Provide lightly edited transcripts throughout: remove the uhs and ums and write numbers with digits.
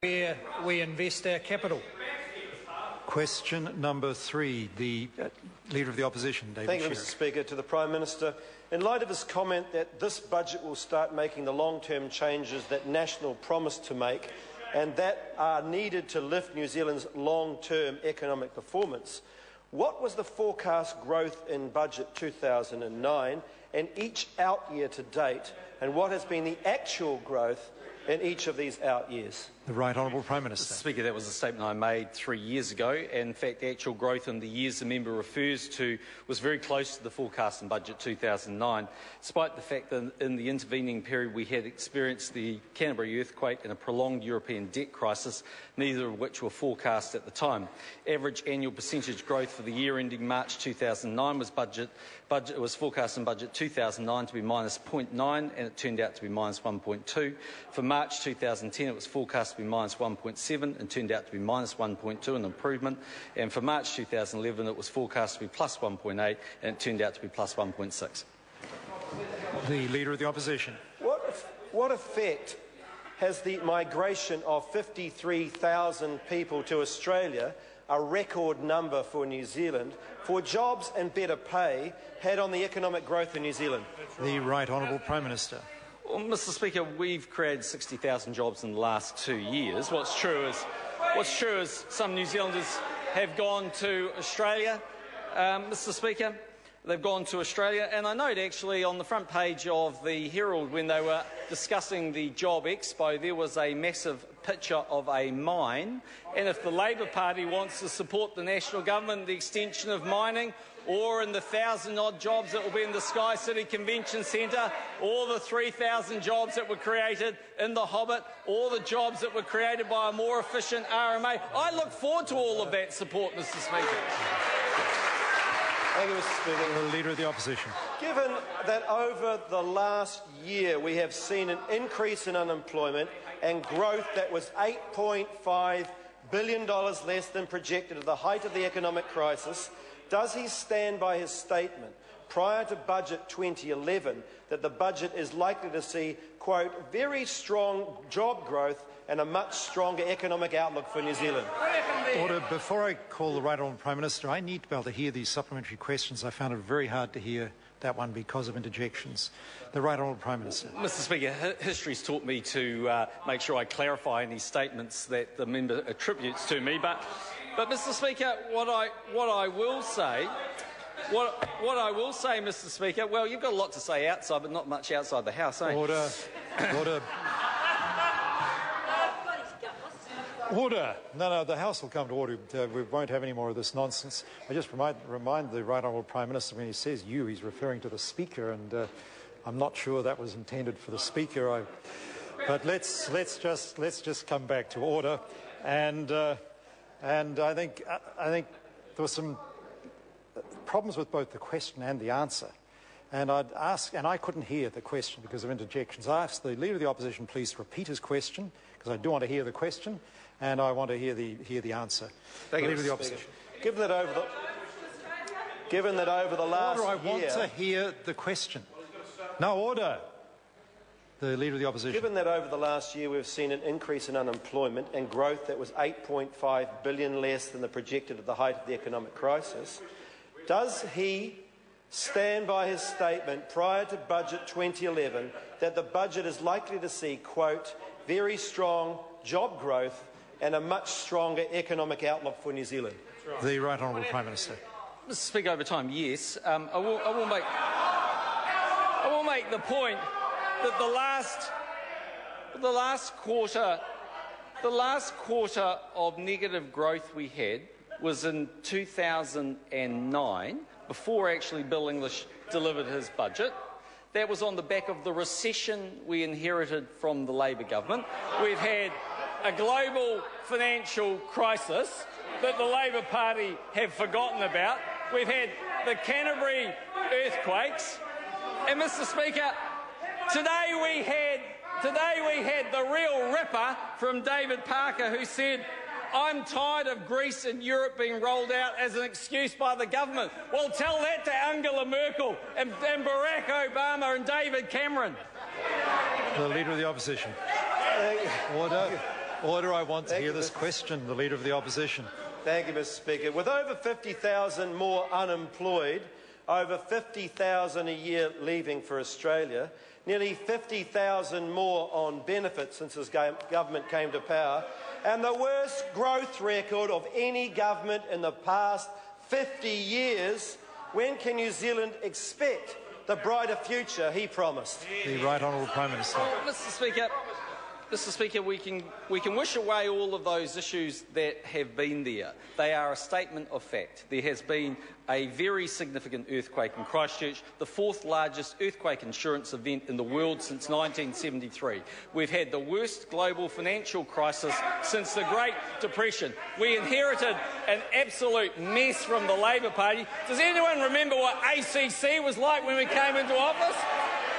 where we invest our capital. Question number 3, the Leader of the Opposition, David Thank you, Shearer. Mr Speaker. To the Prime Minister, in light of his comment that this budget will start making the long-term changes that National promised to make and that are needed to lift New Zealand's long-term economic performance, what was the forecast growth in Budget 2009 and each out year to date, and what has been the actual growth in each of these out years? The Right Honourable Prime Minister. Mr Speaker, that was a statement I made 3 years ago. And in fact, the actual growth in the years the member refers to was very close to the forecast in Budget 2009, despite the fact that in the intervening period we had experienced the Canterbury earthquake and a prolonged European debt crisis, neither of which were forecast at the time. Average annual percentage growth for the year ending March 2009 was forecast in Budget 2009 to be minus 0.9, and it turned out to be minus 1.2. For March 2010, it was forecast to be minus 1.7 and turned out to be minus 1.2, an improvement. And for March 2011, it was forecast to be plus 1.8 and it turned out to be plus 1.6. The Leader of the Opposition. What effect has the migration of 53,000 people to Australia, a record number for New Zealand, for jobs and better pay, had on the economic growth in New Zealand? The Right Honourable Prime Minister. Well, Mr Speaker, we've created 60,000 jobs in the last 2 years. What's true is some New Zealanders have gone to Australia, Mr Speaker. They've gone to Australia, and I note actually on the front page of the Herald when they were discussing the Job Expo, there was a massive picture of a mine, and if the Labor Party wants to support the national government, the extension of mining, or in the 1,000-odd jobs that will be in the Sky City Convention Centre, or the 3,000 jobs that were created in the Hobbit, or the jobs that were created by a more efficient RMA, I look forward to all of that support, Mr Speaker. Thank you, Mr Speaker. The Leader of the Opposition. Given that over the last year we have seen an increase in unemployment and growth that was $8.5 billion less than projected at the height of the economic crisis, does he stand by his statement prior to Budget 2011 that the budget is likely to see, quote, very strong job growth and a much stronger economic outlook for New Zealand? Order. Before I call the Right Honourable Prime Minister, I need to be able to hear these supplementary questions. I found it very hard to hear that one because of interjections. The Right Honourable Prime Minister. Mr Speaker, history's taught me to make sure I clarify any statements that the member attributes to me. But Mr Speaker, what I will say, Mr Speaker, well, you've got a lot to say outside, but not much outside the House, eh? Order. Order. Order. No, the House will come to order. We won't have any more of this nonsense. I just remind the Right Honourable Prime Minister when he says you, he's referring to the Speaker, and I'm not sure that was intended for the Speaker. But let's just come back to order. And I think there were some problems with both the question and the answer. And I couldn't hear the question because of interjections. I asked the Leader of the Opposition please to repeat his question, because I do want to hear the question, and I want to hear the answer. Thank you, Leader of the Mr. Opposition. Speaker. Given that over the last order, I year... want to hear the question. No, order. The Leader of the Opposition. Given that over the last year we've seen an increase in unemployment and growth that was $8.5 billion less than the projected at the height of the economic crisis, does he stand by his statement prior to Budget 2011 that the budget is likely to see, quote, very strong job growth and a much stronger economic outlook for New Zealand? The Right Honourable Prime Minister. Mr Speaker, over time, yes. I will make the point that the last quarter of negative growth we had was in 2009, before actually Bill English delivered his budget. That was on the back of the recession we inherited from the Labor government. We've had a global financial crisis that the Labor Party have forgotten about. We've had the Canterbury earthquakes. And, Mr Speaker, today we had the real ripper from David Parker, who said, I'm tired of Greece and Europe being rolled out as an excuse by the government. Well, tell that to Angela Merkel and Barack Obama and David Cameron. The Leader of the Opposition. Order. Order, I want to hear this question, the Leader of the Opposition. Thank you, Mr. Speaker. With over 50,000 more unemployed, over 50,000 a year leaving for Australia, nearly 50,000 more on benefits since this government came to power, and the worst growth record of any government in the past 50 years, when can New Zealand expect the brighter future he promised? The Right Honourable Prime Minister. Mr. Speaker, we can wish away all of those issues that have been there. They are a statement of fact. There has been a very significant earthquake in Christchurch, the fourth largest earthquake insurance event in the world since 1973. We've had the worst global financial crisis since the Great Depression. We inherited an absolute mess from the Labor Party. Does anyone remember what ACC was like when we came into office?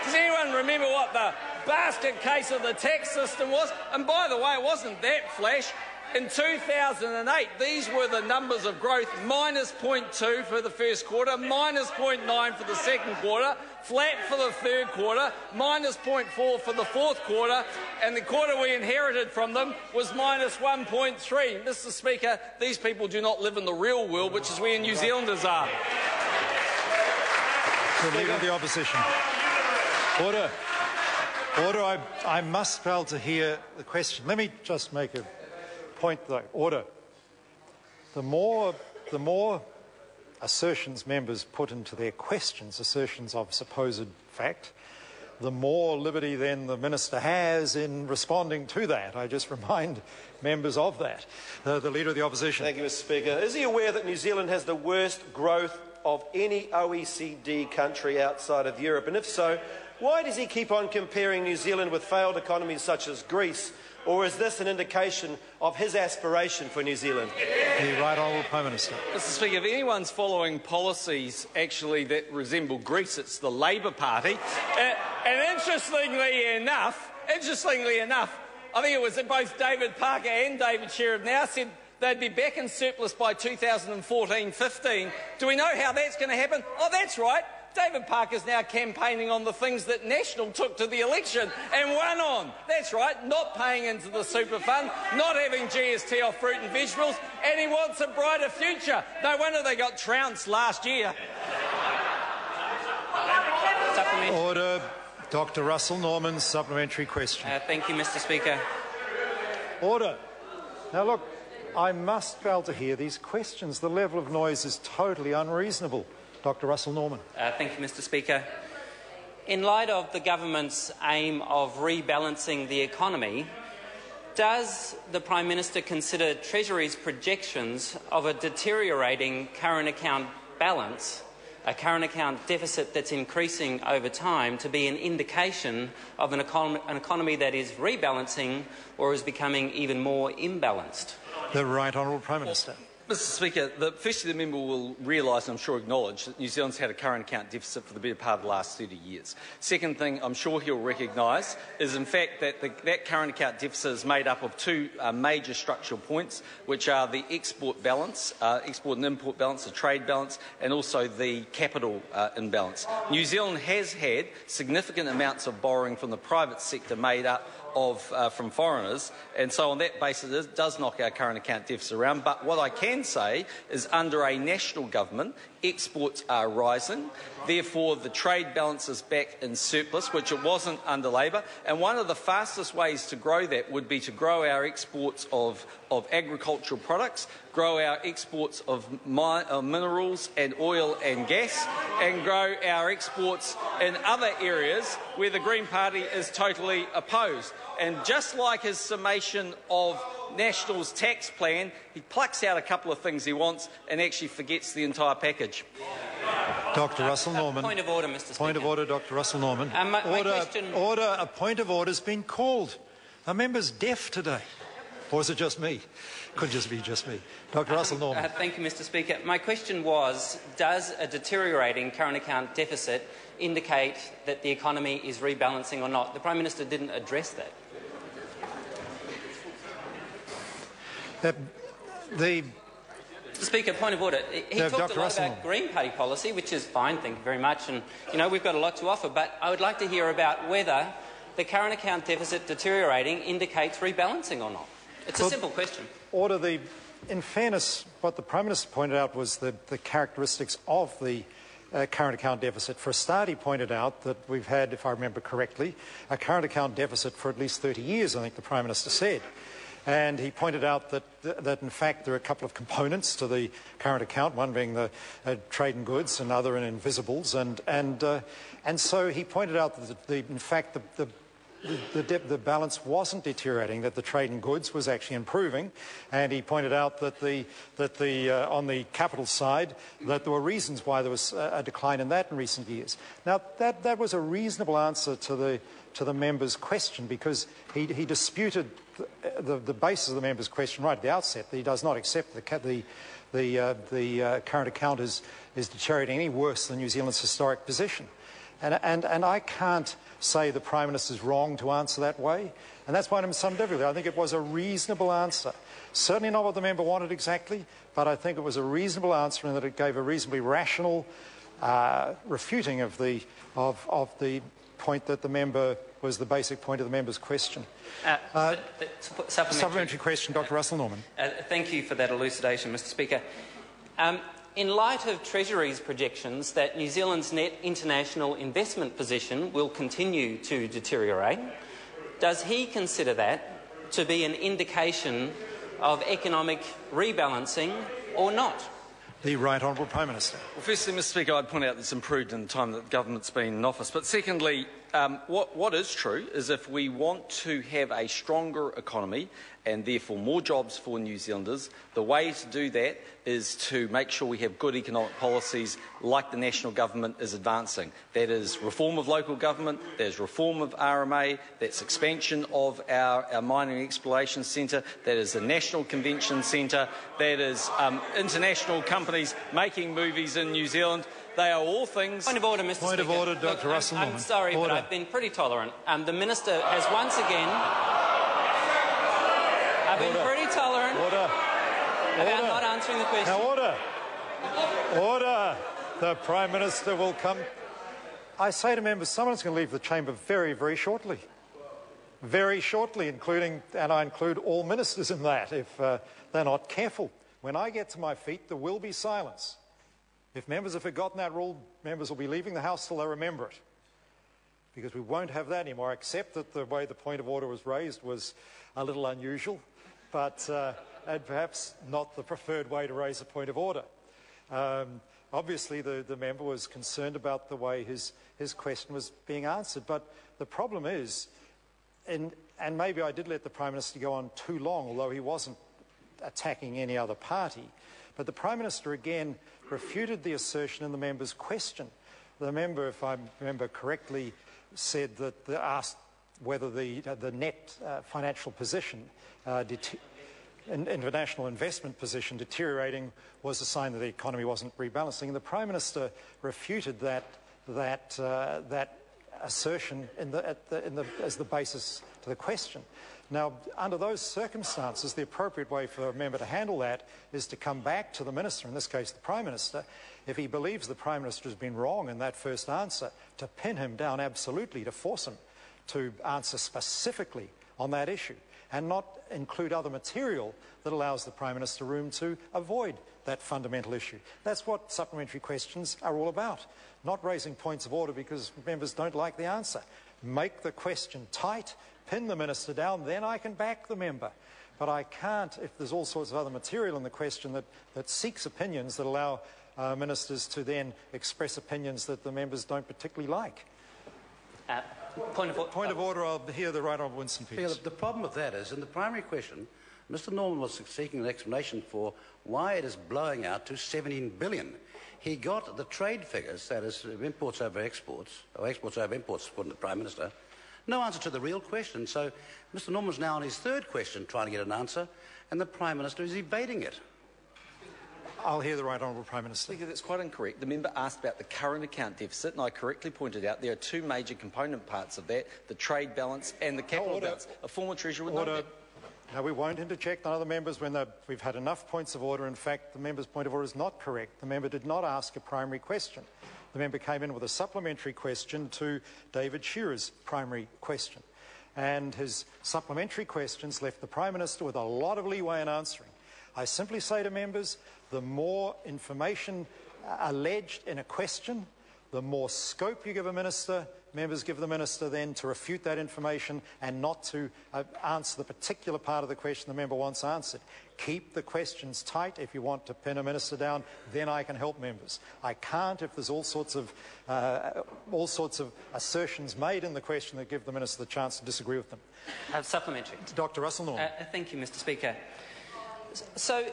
Does anyone remember what the basket case of the tax system was? And by the way, it wasn't that flash. In 2008, these were the numbers of growth: minus 0.2 for the first quarter, minus 0.9 for the second quarter, flat for the third quarter, minus 0.4 for the fourth quarter, and the quarter we inherited from them was minus 1.3. Mr. Speaker, these people do not live in the real world, which is where New Zealanders are. The Leader of the Opposition. Order. Order, I must fail to hear the question. Let me just make a point, though. Order. The more assertions members put into their questions, assertions of supposed fact, the more liberty then the Minister has in responding to that. I just remind members of that. The Leader of the Opposition. Thank you, Mr. Speaker. Is he aware that New Zealand has the worst growth of any OECD country outside of Europe? And if so, why does he keep on comparing New Zealand with failed economies such as Greece? Or is this an indication of his aspiration for New Zealand? The Right Honourable Prime Minister. Mr. Speaker, if anyone's following policies actually that resemble Greece, it's the Labor Party. And interestingly enough, I think it was both David Parker and David Shearer have now said they'd be back in surplus by 2014-15. Do we know how that's going to happen? Oh, that's right. David Parker's now campaigning on the things that National took to the election and won on. That's right, not paying into the super fund, not having GST off fruit and vegetables, and he wants a brighter future. No wonder they got trounced last year. Order. Dr. Russell Norman, supplementary question. Thank you, Mr. Speaker. Order. Now look, I must fail to hear these questions. The level of noise is totally unreasonable. Dr. Russell Norman. Thank you, Mr. Speaker. In light of the government's aim of rebalancing the economy, does the Prime Minister consider Treasury's projections of a deteriorating current account balance, a current account deficit that's increasing over time, to be an indication of an economy that is rebalancing or is becoming even more imbalanced? The Right Honourable Prime Minister. Mr. Speaker, firstly the member will realise and I'm sure acknowledge that New Zealand's had a current account deficit for the better part of the last 30 years. Second thing I'm sure he'll recognise is in fact that that current account deficit is made up of two major structural points, which are the export balance, export and import balance, the trade balance, and also the capital imbalance. New Zealand has had significant amounts of borrowing from the private sector made up of from foreigners, and so on that basis it does knock our current account deficit around. But what I can say is under a national government, exports are rising, therefore the trade balance is back in surplus, which it wasn't under Labor, and one of the fastest ways to grow that would be to grow our exports of agricultural products, grow our exports of minerals and oil and gas, and grow our exports in other areas where the Green Party is totally opposed. And just like his summation of National's tax plan, he plucks out a couple of things he wants and actually forgets the entire package. Dr. Russell Norman. Point of order, Mr. Speaker. Point of order, Dr. Russell Norman. Order. A point of order has been called. Are members deaf today? Or is it just me? Could just be just me. Dr. Russell Norman. Thank you, Mr. Speaker. My question was, does a deteriorating current account deficit indicate that the economy is rebalancing or not? The Prime Minister didn't address that. Mr. Speaker, point of order. He talked Dr. a lot Russell. about Green Party policy, which is fine, thank you very much, and we've got a lot to offer, but I would like to hear about whether the current account deficit deteriorating indicates rebalancing or not. It's a simple question. Order. In fairness, what the Prime Minister pointed out was the characteristics of the current account deficit. For a start, he pointed out that we've had, if I remember correctly, a current account deficit for at least 30 years, I think the Prime Minister said. And he pointed out that in fact there are a couple of components to the current account, one being the trade in goods and other in invisibles. And so he pointed out that in fact the balance wasn't deteriorating, that the trade in goods was actually improving, and he pointed out that on the capital side that there were reasons why there was a decline in that in recent years. Now that was a reasonable answer to the member's question, because he disputed the basis of the member's question right at the outset, that he does not accept the current account is deteriorating any worse than New Zealand's historic position. And I can't say the Prime Minister's wrong to answer that way, and that's why I'm in some difficulty. I think it was a reasonable answer. Certainly not what the member wanted exactly, but I think it was a reasonable answer in that it gave a reasonably rational refuting of the point that the member was the basic point of the member's question. Supplementary question, Dr. Russell Norman. Thank you for that elucidation, Mr. Speaker. In light of Treasury's projections that New Zealand's net international investment position will continue to deteriorate, does he consider that to be an indication of economic rebalancing or not? The Right Honourable Prime Minister. Well, firstly, Mr. Speaker, I'd point out it's improved in the time that the government's been in office. But secondly, what is true is if we want to have a stronger economy and therefore more jobs for New Zealanders, the way to do that is to make sure we have good economic policies like the national government is advancing. That is reform of local government, that is reform of RMA, that's expansion of our mining exploration centre, that is the National Convention Centre, that is international companies making movies in New Zealand. They are all things... Point of order, Mr. Speaker. Point of order, Dr. Russell Norman. I'm sorry, order. but I've been pretty tolerant. The Minister has once again... I've been pretty tolerant about not answering the question. Now, order. The Prime Minister will come. I say to members, someone's going to leave the chamber very, very shortly. Very shortly, including, and I include all ministers in that, if they're not careful. When I get to my feet, there will be silence. If members have forgotten that rule, members will be leaving the House till they remember it. Because we won't have that anymore. I accept that the way the point of order was raised was a little unusual, but and perhaps not the preferred way to raise a point of order. Obviously, the member was concerned about the way his question was being answered, but the problem is, and maybe I did let the Prime Minister go on too long, although he wasn't attacking any other party, but the Prime Minister again refuted the assertion in the member's question. The member, if I remember correctly, said that asked whether the net financial position, international investment position deteriorating was a sign that the economy wasn't rebalancing. And the Prime Minister refuted that assertion as the basis to the question. Now, under those circumstances, the appropriate way for a member to handle that is to come back to the Minister, in this case the Prime Minister, if he believes the Prime Minister has been wrong in that first answer, to pin him down absolutely, to force him to answer specifically on that issue and not include other material that allows the Prime Minister room to avoid that fundamental issue. That's what supplementary questions are all about, not raising points of order because members don't like the answer. Make the question tight, pin the Minister down, then I can back the member. But I can't, if there's all sorts of other material in the question that seeks opinions that allow ministers to then express opinions that the members don't particularly like. Point of order, I'll hear the Right Honourable Winston Peters. The problem with that is, in the primary question, Mr Norman was seeking an explanation for why it is blowing out to $17 billion. He got the trade figures, that is, imports over exports, or exports over imports, according to the Prime Minister. No answer to the real question. So Mr Norman's now on his third question trying to get an answer, and the Prime Minister is evading it. I'll hear the Right Honourable Prime Minister. Speaker, that's quite incorrect. The member asked about the current account deficit, and I correctly pointed out there are two major component parts of that, the trade balance and the capital balance. A former Treasurer would know that. No, we won't interject on other members when we've had enough points of order. In fact, the member's point of order is not correct. The member did not ask a primary question. The member came in with a supplementary question to David Shearer's primary question. and his supplementary questions left the Prime Minister with a lot of leeway in answering. I simply say to members, the more information alleged in a question, the more scope you give a minister, members give the minister then to refute that information and not to answer the particular part of the question the member wants answered. Keep the questions tight. If you want to pin a minister down, then I can help members. I can't if there's all sorts of assertions made in the question that give the minister the chance to disagree with them. Supplementary. Dr. Russell Norman. Thank you, Mr. Speaker. So,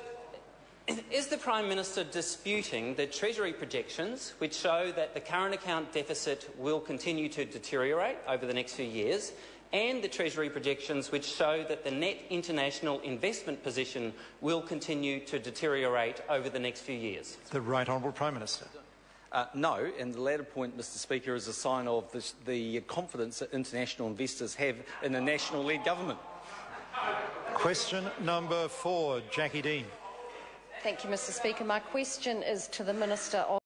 is the Prime Minister disputing the Treasury projections which show that the current account deficit will continue to deteriorate over the next few years, and the Treasury projections which show that the net international investment position will continue to deteriorate over the next few years? The Right Honourable Prime Minister. No, and the latter point, Mr. Speaker, is a sign of the confidence that international investors have in a national-led government. Question number 4, Jackie Dean. Thank you, Mr. Speaker. My question is to the Minister of